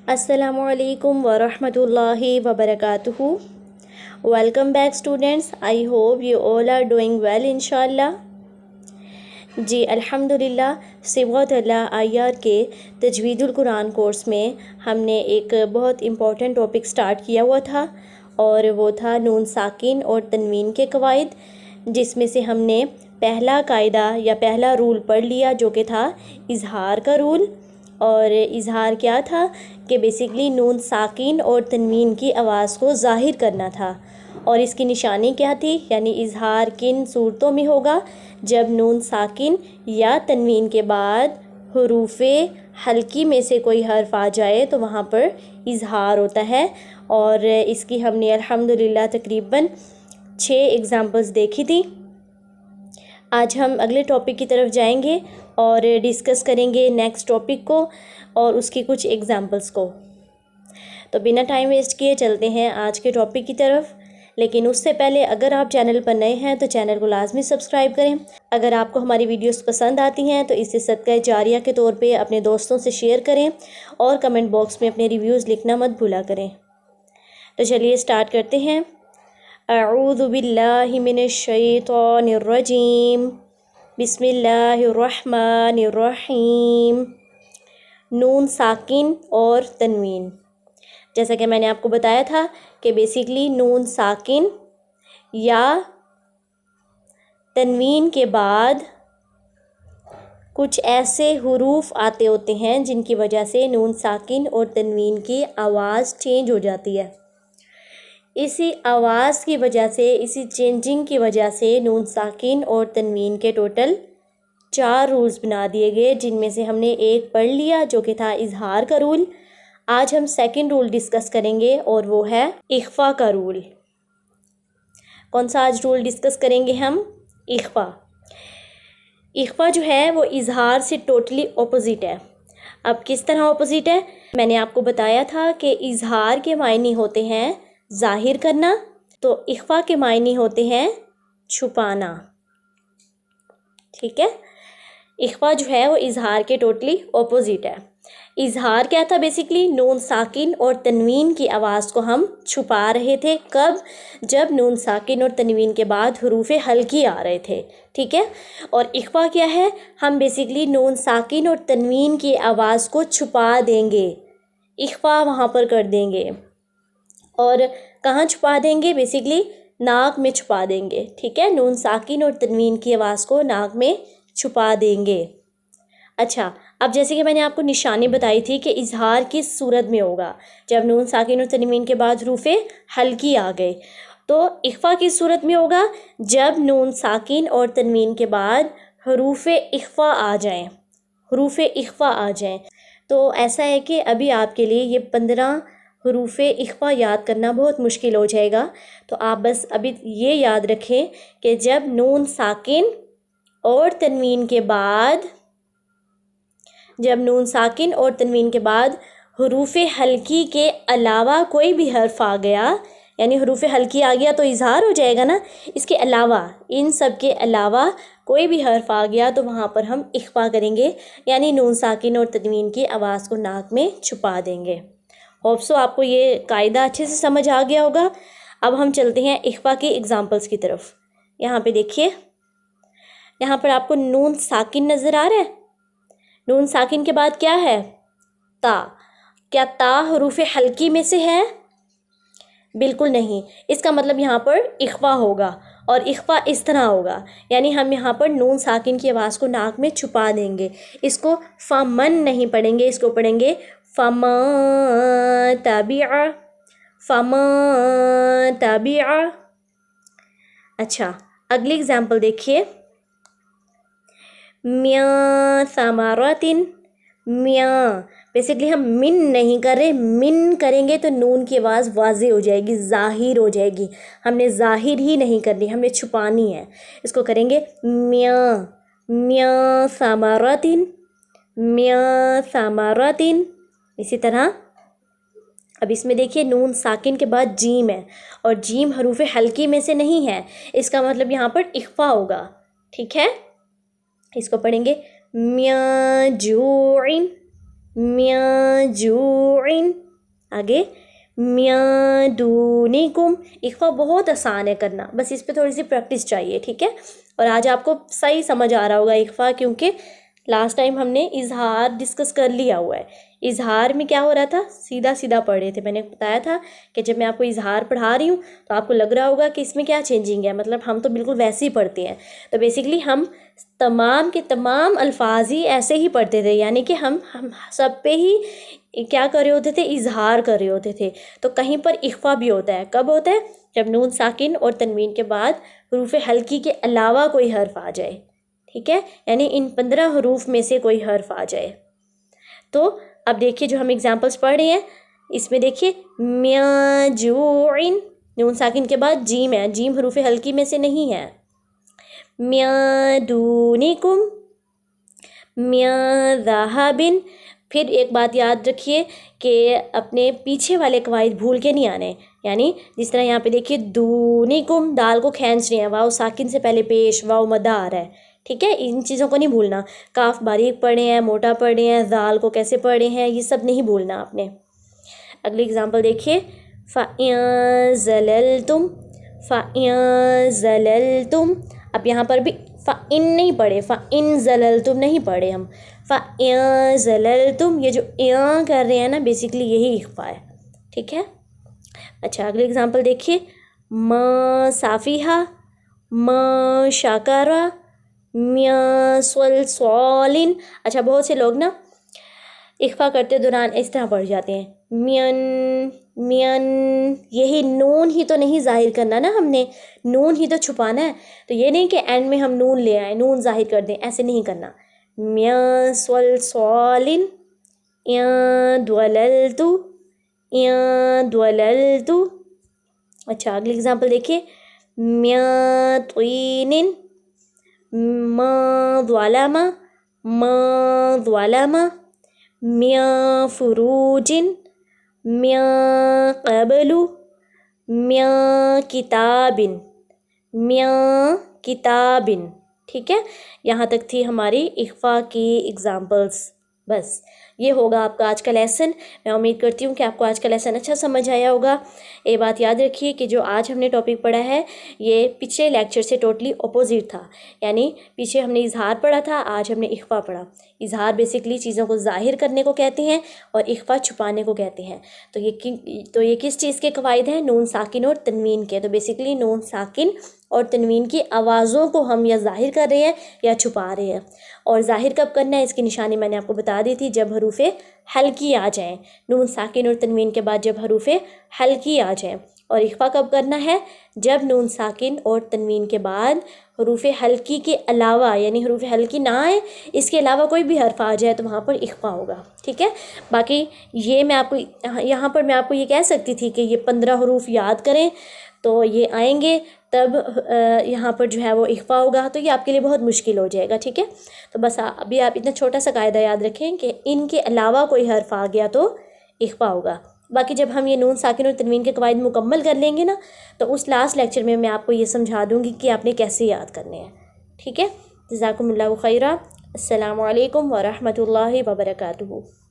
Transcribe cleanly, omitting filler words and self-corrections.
अस्सलामुअलैकुम वरहमतुल्लाहि वबरकातुहू। Welcome back students, I hope you all are doing well इंशाल्लाह। जी अल्हम्दुलिल्लाह। सिबग़तुल्लाह आय्यार के तजवीदुल कुरान कोर्स में हमने एक बहुत इम्पॉर्टेंट टॉपिक स्टार्ट किया हुआ था और वो था नून साकिन और तनवीन के क़वाइद, जिसमें से हमने पहला कायदा या पहला रूल पढ़ लिया जो कि था इज़हार का रूल। और इज़हार क्या था कि बेसिकली नून साकिन और तनवीन की आवाज़ को ज़ाहिर करना था। और इसकी निशानी क्या थी, यानी इज़हार किन सूरतों में होगा, जब नून साकिन या तनवीन के बाद हरूफ़े हल्की में से कोई हर्फ आ जाए तो वहाँ पर इज़हार होता है। और इसकी हमने अल्हम्दुलिल्लाह तकरीबन 6 एग्ज़ाम्पल्स देखी थी। आज हम अगले टॉपिक की तरफ जाएंगे और डिस्कस करेंगे नेक्स्ट टॉपिक को और उसकी कुछ एग्ज़ाम्पल्स को। तो बिना टाइम वेस्ट किए चलते हैं आज के टॉपिक की तरफ। लेकिन उससे पहले अगर आप चैनल पर नए हैं तो चैनल को लाजमी सब्सक्राइब करें। अगर आपको हमारी वीडियोस पसंद आती हैं तो इसे सदका जारिया के तौर पे अपने दोस्तों से शेयर करें और कमेंट बॉक्स में अपने रिव्यूज़ लिखना मत भूला करें। तो चलिए स्टार्ट करते हैं। अऊज़ु बिल्लाहि मिनश शैतानिर रजीम, बिस्मिल्लाहिर्रहमानिर्रहीम। नून साकिन और तनवीन, जैसा कि मैंने आपको बताया था कि बेसिकली नून साकिन या तनवीन के बाद कुछ ऐसे हुरूफ आते होते हैं जिनकी वजह से नून साकिन और तनवीन की आवाज़ चेंज हो जाती है। इसी आवाज़ की वजह से, इसी चेंजिंग की वजह से नून साकिन और तनवीन के टोटल 4 रूल्स बना दिए गए, जिनमें से हमने एक पढ़ लिया जो कि था इज़हार का रूल। आज हम सेकंड रूल डिस्कस करेंगे और वो है इख्फ़ा का रूल। कौन सा आज रूल डिस्कस करेंगे हम? इख्फ़ा। इख्फ़ा जो है वो इज़हार से टोटली ऑपोजिट है। अब किस तरह ऑपोजिट है? मैंने आपको बताया था कि इज़हार के मायने होते हैं ज़ाहिर करना, तो इख्फ़ा के मायने होते हैं छुपाना। ठीक है, इख्फ़ा जो है वो इज़हार के टोटली ऑपोजिट है। इज़हार क्या था? बेसिकली नून साकिन और तनवीन की आवाज़ को हम छुपा रहे थे। कब? जब नून साकिन और तनवीन के बाद हरूफ़े हल्की आ रहे थे। ठीक है, और इख्फ़ा क्या है? हम बेसिकली नून साकिन और तनवीन की आवाज़ को छुपा देंगे, इख्फ़ा वहाँ पर कर देंगे। और कहाँ छुपा देंगे? बेसिकली नाक में छुपा देंगे। ठीक है, नून साकिन और तनवीन की आवाज़ को नाक में छुपा देंगे। अच्छा, अब जैसे कि मैंने आपको निशानी बताई थी कि इज़हार किस सूरत में होगा, जब नून साकिन और तनवीन के बाद हरूफ़े हल्की आ गए। तो इख्फ़ा किस सूरत में होगा? जब नून साकिन और तनवीन के बाद हरूफ़े इख्फ़ा आ जाएं, हरूफ़े इख्फ़ा आ जाएं। तो ऐसा है कि अभी आपके लिए ये 15 हरूफ़े इख्फ़ा याद करना बहुत मुश्किल हो जाएगा। तो आप बस अभी ये याद रखें कि जब नून साकिन और तनवीन के बाद, जब नून साकिन और तनवीन के बाद हरूफ़े हल्की के अलावा कोई भी हर्फ आ गया, यानी हरूफ़े हल्की आ गया तो इज़हार हो जाएगा ना। इसके अलावा, इन सब के अलावा कोई भी हर्फ आ गया तो वहाँ पर हम इख्फ़ा करेंगे, यानी नून साकिन और तनवीन की आवाज़ को नाक में छुपा देंगे। होप सो आपको ये कायदा अच्छे से समझ आ गया होगा। अब हम चलते हैं इख्फ़ा के एग्ज़ाम्पल्स की तरफ। यहाँ पे देखिए, यहाँ पर आपको नून साकिन नज़र आ रहा है। नून साकिन के बाद क्या है? ता। क्या ता हरूफ़े हल्की में से है? बिल्कुल नहीं। इसका मतलब यहाँ पर इख्फ़ा होगा और इख्फ़ा इस तरह होगा, यानी हम यहाँ पर नून साकिन की आवाज़ को नाक में छुपा देंगे। इसको फ़मन नहीं पढ़ेंगे, इसको पढ़ेंगे फ़मा तबिअ, फ़मा तबिअ। अच्छा, अगली एग्जाम्पल देखिए, मिया समारतिन। मिया, बेसिकली हम मिन नहीं कर रहे, मिन करेंगे तो नून की आवाज़ वाज़े हो जाएगी, ज़ाहिर हो जाएगी। हमने ज़ाहिर ही नहीं करनी, हमने छुपानी है। इसको करेंगे मिया, मिया समारतिन, मिया समारतिन। इसी तरह अब इसमें देखिए नून साकिन के बाद जीम है और जीम हरूफ़े हल्की में से नहीं है, इसका मतलब यहाँ पर इख्फ़ा होगा। ठीक है, इसको पढ़ेंगे म्याजूइन, म्याजूइन। आगे म्यादूनिकुम। इख्फा बहुत आसान है करना, बस इस पे थोड़ी सी प्रैक्टिस चाहिए, ठीक है। और आज आपको सही समझ आ रहा होगा इख्फा, क्योंकि लास्ट टाइम हमने इजहार डिस्कस कर लिया हुआ है। इजहार में क्या हो रहा था, सीधा सीधा पढ़ रहे थे। मैंने बताया था कि जब मैं आपको इजहार पढ़ा रही हूँ तो आपको लग रहा होगा कि इसमें क्या चेंजिंग है, मतलब हम तो बिल्कुल वैसे ही पढ़ते हैं। तो बेसिकली हम तमाम के तमाम अल्फाज ही ऐसे ही पढ़ते थे, यानी कि हम सब पे ही क्या कर रहे होते थे, इजहार कर रहे होते थे। तो कहीं पर इख्फा भी होता है, कब होता है, जब नून साकिन और तनवीन के बाद हरूफ हल्की के अलावा कोई हर्फ आ जाए, ठीक है, यानी इन 15 हरूफ में से कोई हर्फ आ जाए। तो अब देखिए जो हम एग्जाम्पल्स पढ़ रहे हैं, इसमें देखिए म्याजूइन, नून साकिन के बाद जीम है, जीम हरूफ हल्की में से नहीं है। म्यादूनिकुम, म्याज़हाबिन। फिर एक बात याद रखिए कि अपने पीछे वाले कवायद भूल के नहीं आने, यानी जिस तरह यहाँ पे देखिए दूनिकुम, दाल को खींच रहे हैं, वाव साकिन से पहले पेश, वाव मदा आ रहा है, ठीक है, इन चीज़ों को नहीं भूलना। काफ बारीक पढ़े हैं, मोटा पढ़े हैं, दाल को कैसे पढ़े हैं, ये सब नहीं भूलना आपने। अगली एग्जाम्पल देखिए, फ़अज़ललतुम, फ़अज़ललतुम। अब यहाँ पर भी फ़इन नहीं पढ़े, फ़इन ज़ललतुम नहीं पढ़े हम, फ़अज़ललतुम। ये जो या कर रहे हैं ना, बेसिकली यही इख्फा है, ठीक है। अच्छा अगली एग्जाम्पल देखिए, म साफ़िहा, म शाकारा, म्या स्वलिन। अच्छा बहुत से लोग ना इख्फा करते दौरान इस तरह पढ़ जाते हैं, मियन मियन। यही नून ही तो नहीं जाहिर करना ना, हमने नून ही तो छुपाना है। तो ये नहीं कि एंड में हम नून ले आए, नून जाहिर कर दें, ऐसे नहीं करना। म्या स्वलिन, या द्वललतु, या द्वललतु। अच्छा अगली एग्जाम्पल देखिए, म्या त्वीनिन, म ज़्वालामा, म ज़्वालामा, म्या फ़ुरूजिन, म्या क़बलु, म्या किताबिन, म्या किताबिन, ठीक है। यहाँ तक थी हमारी इख्फा की एग्ज़ाम्पल्स। बस ये होगा आपका आज का लेसन। मैं उम्मीद करती हूँ कि आपको आज का लेसन अच्छा समझ आया होगा। ये बात याद रखिए कि जो आज हमने टॉपिक पढ़ा है ये पिछले लेक्चर से टोटली अपोजिट था, यानी पीछे हमने इजहार पढ़ा था, आज हमने इख्फा पढ़ा। इजहार बेसिकली चीज़ों को ज़ाहिर करने को कहते हैं और इख्फा छुपाने को कहते हैं। तो ये किस चीज़ के कवायद हैं, नून साकिन और तनवीन के। तो बेसिकली नून साकिन और तनवीन की आवाज़ों को हम या ज़ाहिर कर रहे हैं या छुपा रहे हैं। और ज़ाहिर कब करना है, इसकी निशानी मैंने आपको बता दी थी, जब हरूफे हल्की आ जाएं, नून साकिन और तनवीन के बाद जब हरूफे हल्की आ जाएं। और इख्फा कब करना है, जब नून साकिन और तनवीन के बाद हरूफ हल्की के अलावा, यानी हरूफ हल्की ना आए, इसके अलावा कोई भी हर्फ आ जाए तो वहाँ पर इख्फा होगा, ठीक है। बाकी ये मैं आपको यहाँ पर मैं आपको ये कह सकती थी कि ये 15 हरूफ याद करें, तो ये आएंगे तब यहाँ पर जो है वो इख्फा होगा, तो ये आपके लिए बहुत मुश्किल हो जाएगा, ठीक है। तो बस अभी आप इतना छोटा सा कायदा याद रखें कि इनके अलावा कोई हर्फ आ गया तो इख्फा होगा। बाकी जब हम ये नून साकिन और तनवीन के कवायद मुकम्मल कर लेंगे ना, तो उस लास्ट लेक्चर में मैं आपको ये समझा दूँगी कि आपने कैसे याद करने हैं, ठीक है। जज़ाकुमुल्लाहु खैरा। अस्सलामु अलैकुम व रहमतुल्लाहि व बरकातुहू।